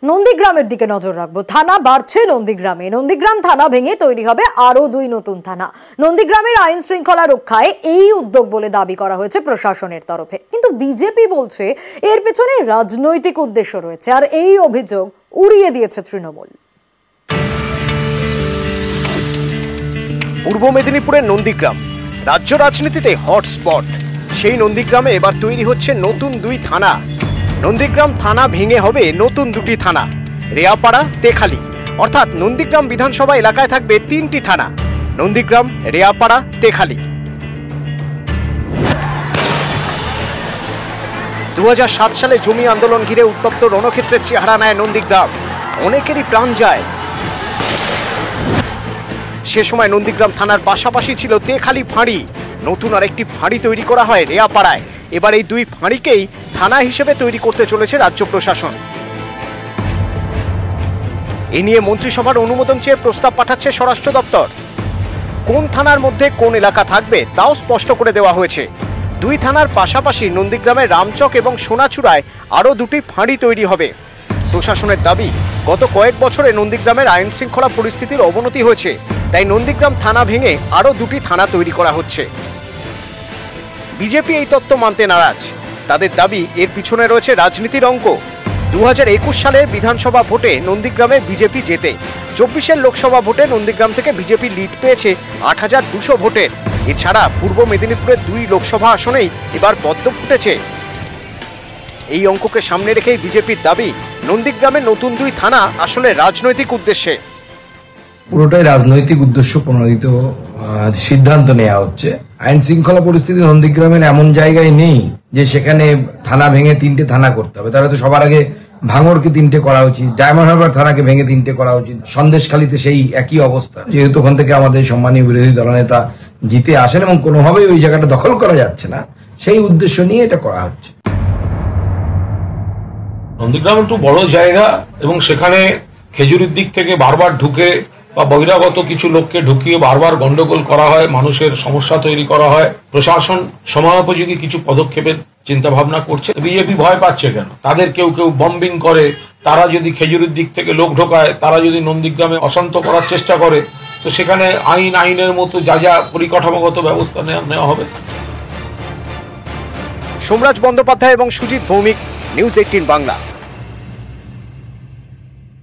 নন্দীগ্রামের দিকে নজর রাখবো। থানা বাড়ছে নন্দীগ্রামে। নন্দীগ্রাম থানা ভেঙে তৈরি হবে আরো 2 নতুন থানা। নন্দীগ্রামের আইন শৃঙ্খলা রক্ষায় এই উদ্যোগ বলে দাবি করা হয়েছে প্রশাসনের তরফে, কিন্তু বিজেপি বলছে এর পেছনে রাজনৈতিক উদ্দেশ্য রয়েছে, আর এই অভিযোগ উড়িয়ে দিয়েছে তৃণমূল। পূর্ব মেদিনীপুরের নন্দীগ্রাম রাজ্য রাজনীতিতে হটস্পট। সেই নন্দীগ্রামে এবার তৈরি হচ্ছে নতুন 2 থানা। নন্দীগ্রাম থানা ভেঙে হবে নতুন 2টি থানা, রেয়াপাড়া, তেখালি। অর্থাৎ নন্দীগ্রাম বিধানসভা এলাকায় থাকবে 3টি থানা, নন্দীগ্রাম, রেয়াপাড়া, তেখালি। 2007 সালে জমি আন্দোলন ঘিরে উত্তপ্ত রণক্ষেত্রের চেহারা নেয় নন্দীগ্রাম। অনেকেরই প্রাণ যায়। সে সময় নন্দীগ্রাম থানার পাশাপাশি ছিল তেখালি ফাঁড়ি। নতুন আরেকটি ফাঁড়ি তৈরি করা হয় রেয়াপাড়ায়। এবার এই 2 ফাঁড়িকেই থানা হিসেবে তৈরি করতে চলেছে রাজ্য প্রশাসন। এ নিয়ে মন্ত্রিসভার অনুমোদন চেয়ে প্রস্তাব পাঠাচ্ছে স্বরাষ্ট্র দপ্তর। কোন থানার মধ্যে কোন এলাকা থাকবে তাও স্পষ্ট করে দেওয়া হয়েছে। 2 থানার পাশাপাশি নন্দীগ্রামের রামচক এবং সোনাচূড়ায় আরও 2টি ফাঁড়ি তৈরি হবে। প্রশাসনের দাবি, গত কয়েক বছরে নন্দীগ্রামের আইন শৃঙ্খলা পরিস্থিতির অবনতি হয়েছে, তাই নন্দীগ্রাম থানা ভেঙে আরও 2টি থানা তৈরি করা হচ্ছে। বিজেপি এই তত্ত্ব মানতে নারাজ। তাদের দাবি, এর পিছনে রয়েছে রাজনীতির অঙ্ক। 2021 সালের বিধানসভা ভোটে নন্দীগ্রামে বিজেপি জেতে। 24-এর লোকসভা ভোটে নন্দীগ্রাম থেকে বিজেপি লিড পেয়েছে 8200 ভোটের। এছাড়া পূর্ব মেদিনীপুরের 2 লোকসভা আসনেই এবার পদ্ম ফুটেছে। এই অঙ্ককে সামনে রেখেই বিজেপির দাবি, নন্দীগ্রামে নতুন 2 থানা আসলে রাজনৈতিক উদ্দেশ্যে। পুরোটাই রাজনৈতিক উদ্দেশ্য প্রণোদিত সিদ্ধান্ত নেওয়া হচ্ছে। আইন শৃঙ্খলা পরিস্থিতি নন্দীগ্রামের এমন জায়গায় নেই যে সেখানে থানা ভেঙে 3টে থানা করতে হবে। তাহলে তো সবার আগে ভাঙড়কে 3টে করা উচিত, ডায়মন্ড হারবার থানাকে ভেঙে 3টে করা উচিত। সন্দেশখালীতে সেই একই অবস্থা, যেহেতু ওখান থেকে আমাদের সম্মানীয় বিরোধী দলনেতা জিতে আসেন এবং কোনোভাবেই ওই জায়গাটা দখল করা যাচ্ছে না, সেই উদ্দেশ্য নিয়ে এটা করা হচ্ছে। নন্দীগ্রাম একটু বড় জায়গা এবং সেখানে খেজুরির দিক থেকে বারবার ঢুকে বা বহিরাগত কিছু লোককে ঢুকিয়ে বারবার গন্ডগোল করা হয়, মানুষের সমস্যা তৈরি করা হয়। প্রশাসন সময়োপযোগী কিছু পদক্ষেপের চিন্তা ভাবনা করছে। বিজেপি ভয় পাচ্ছে কেন? তাদের কেউ বম্বিং করে, তারা যদি খেজুরির দিক থেকে লোক ঢোকায়, তারা যদি নন্দীগ্রামে অশান্ত করার চেষ্টা করে, তো সেখানে আইনের মতো যা পরিকাঠামোগত ব্যবস্থা নেওয়া হবে। সোমরাজ বন্দ্যোপাধ্যায় এবং সুজিত ভৌমিক, নিউজ 18 বাংলা।